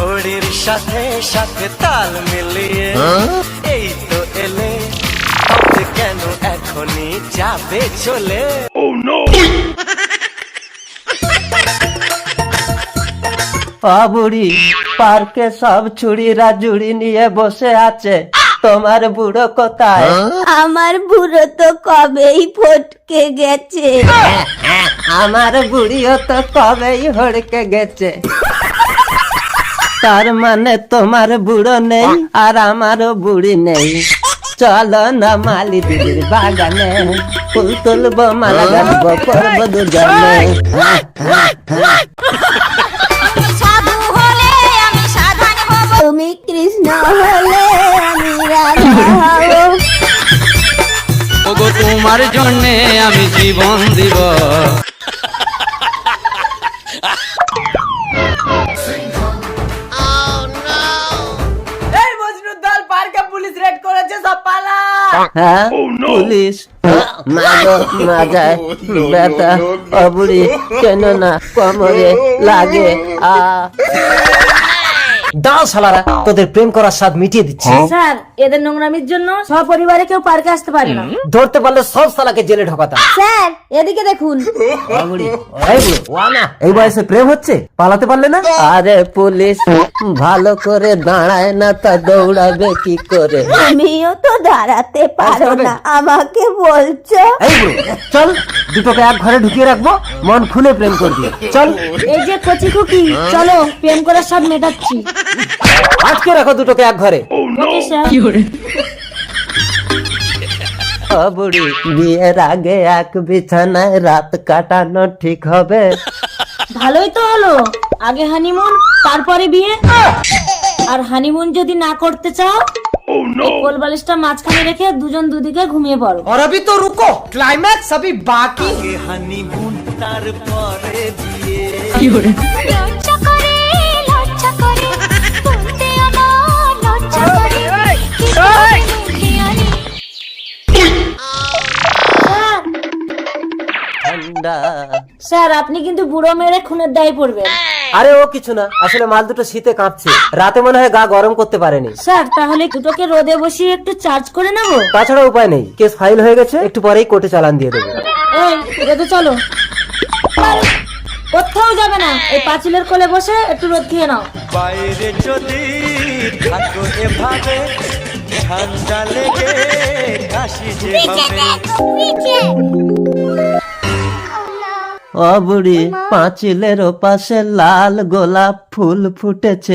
ঘড়ির সাথে সাথে তাল মিলিয়ে এই তো এলে, তবে কেন এখনই যাবে চলে? বুড়ি পার্কে সব ছুড়িরা জুড়ি নিয়ে বসে আছে, তোমার বুড়ো কোথায়? আমার বুড়ো তো কবেই ফটকে গেছে। আমার বুড়িও তো কবেই হড়কে গেছে। তার মানে তোমার বুড়ো নেই আর আমারও বুড়ি নেই। চলো না মালি দিদির বাগানে, ফুল তুলবো, মালা গাঁথবো, করবো দুজনে। তুমি কৃষ্ণ হলে আমি রাধা হব। ওগো তোমার জন্যে আমি জীবন দিব। পুলিশ রেড করেছে, সব পালা। হ্যাঁ পুলিশ মাগো মাজায় ব্যথা, বুড়ি কেন না কোমরে লাগে। দাও শালারা, তোদের প্রেম করার স্বাদ মিটিয়ে দিচ্ছি। স্যার, এদের নোংরামির জন্য সপরিবারে কেউ পার্কে আসতে পারে না। ধরতে পারলে সব শালাকে জেলে ঢোকাতাম। স্যার, এদিকে দেখুন। এই বয়সে প্রেম হচ্ছে, পালাতে পারলে না? আরে পুলিশ ভালো করে দাঁড়ায় না, তা দৌড়াবে কি করে? তুমিও তো দাঁড়াতে পারো না, আমাকে বলছো? এই বুড়ো, চল দুটোকে এক ঘরে ঢুকিয়ে রাখবো, মন খুলে প্রেম করবি। চল এই যে কচি খুকি, চলো প্রেম করার সব মেটাচ্ছি। আজকে রাখো দুটোকে এক ঘরে। Okay sir. বুড়ি বিয়ের আগে এক বিছানায় রাত কাটানো ঠিক হবে? ভালোই তো হলো, আগে হানিমুন তারপরে বিয়ে। আর হানিমুন যদি না করতে চাও, এই কোলবালিশটা মাঝখানে রেখে দুজন দুদিকে ঘুমিয়ে পড়ো। और अभी तो रुको, क्लाइमैक्स अभी बाकी। হানিমুন তারপরে বিয়ে। লজ্জা করে বলতে আমার লজ্জা করে কি খেয়ালি। ঠান্ডা। স্যার, আপনি কিন্তু বুড়ো মেরে খুনের দায়ে পড়বেন। আরে ও কিছু না, আসলে মাল দুটো শীতে কাঁপছে, রাতে মনে হয় গা গরম করতে পারেনি। স্যার, তাহলে দুটোকে রোদে বসিয়ে একটু চার্জ করে নেবো। তাছাড়া উপায় নেই, কেস ফাইল হয়ে গেছে, একটু পরেই কোর্টে চালান দিয়ে দেবো। এই রোদে চলো। কোথাও যাবে না, এই পাঁচিলের কোলে বসে একটু রোদ খেয়ে নাও। বাইরে যদি থাকো এভাবে, ঠান্ডা লেগে কাশি যে হবে। ও বুড়ি, পাঁচিলের ওপাশে লাল গোলাপ ফুল ফুটেছে।